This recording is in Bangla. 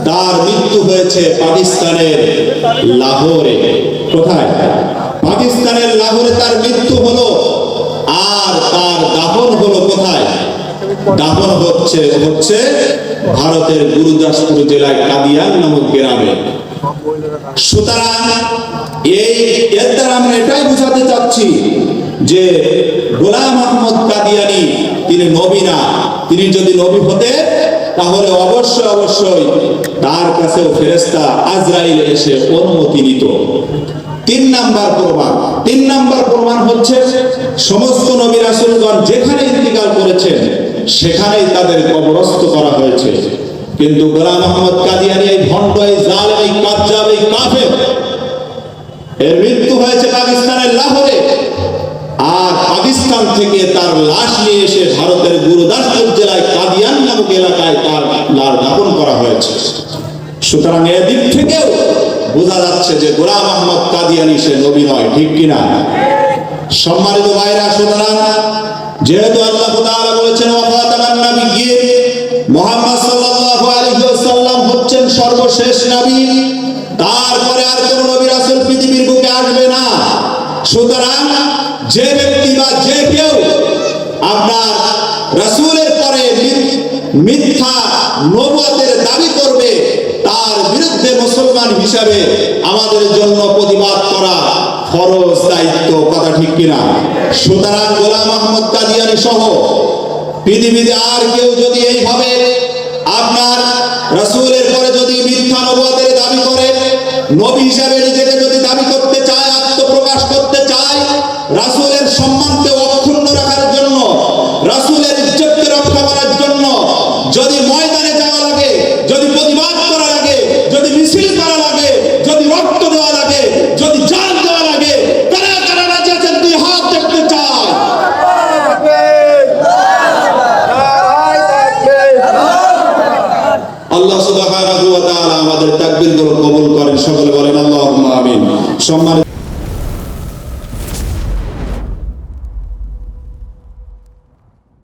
তার মৃত্যু হয়েছে পাকিস্তানের লাহোরে। কোথায়? পাকিস্তানের লাহোরে তার মৃত্যু হলো। আর তার দাফন হলো কোথায়? দাফন হচ্ছে ভারতের গুরুদাসপুর জেলায় কাদিয়ান নামক গ্রামে। সুতরাং এর দ্বারা আমরা এটাই বোঝাতে চাচ্ছি যে গোলাম আহমদ কাদিয়ানী তিনি নবী না। তিনি যদি নবী হতেন তাহলে অবশ্যই তার কাছেও ফেরেশতা আজরাইল এসে অনুমতি নিত। তিন নাম্বার প্রমাণ হচ্ছে সমস্ত নবী রাসূলগণ যেখানে ইন্তিকাল করেছেন সেখানেই তাদের কবরস্থ করা হয়েছে। কিন্তু গোলাম আহমদ কাদিয়ানী এই ভণ্ড, এই জালেম, এই কাযযাব, এই কাফের, এর মৃত্যু হয়েছে পাকিস্তানের লাহোরে। আর পাকিস্তান থেকে তার লাশ নিয়ে এসে ভারতের গুরুদাসপুর জেলায় কাদিয়ান নামক এলাকায় তার লাশ দাফন করা হয়েছে। সুতরাং এদিক থেকেও বোঝা যাচ্ছে যে গোলাম আহমদ কাদিয়ানী সে নবী নয়। ঠিক কিনা? সম্মানিত ভাইরা, সুতরাং যেহেতু আল্লাহ তাআলা বলেছেন ওয়াফাতামান নাবিয়্যিন, মুহাম্মদ সাল্লাল্লাহু আলাইহি ওয়াসাল্লাম হচ্ছেন সর্বশেষ নবী, তারপরে আর কোন নবী রাসূল পৃথিবীর বুকে আসবে না। সুতরাং যে ব্যক্তি বা যে কেউ আপনার রাসূলের পরে মিথ্যা নবুয়তের দাবি করবে তার বিরুদ্ধে মুসলমান হিসাবে আমাদের জন্য প্রতিবাদ করা ফরজ দায়িত্ব। কথা ঠিক কিনা? সুতরাং গোলাম আহমদ কাদিয়ানী সহ পৃথিবীতে আর কেউ যদি এইভাবে আপনার রাসূলের পরে যদি মিথ্যা নবুয়তের দাবি করে, নবী হিসাবে নিজেকে যদি দাবি করতে চায়, আত্মপ্রকাশ করতে চায়, রাসূলের সম্মানকে অক্ষুণ্ণ রাখার জন্য, রাসূলের ইজ্জতকে রক্ষা করার জন্য যদি ময়দানে যাওয়া লাগে, যদি প্রতিবাদ করা লাগে, যদি মিছিল করা লাগে, যদি রক্ত দেওয়া লাগে, যদি জান দেওয়া লাগে, কারা কারা রাজি আছেন? দুই হাত দেখতে চাই। আল্লাহ সুবহানাহু ওয়া তাআলা আমাদের তাকবীরগুলো কবুল করেন। সকলে বলেন আল্লাহুম্মা আমিন। সম্মানিত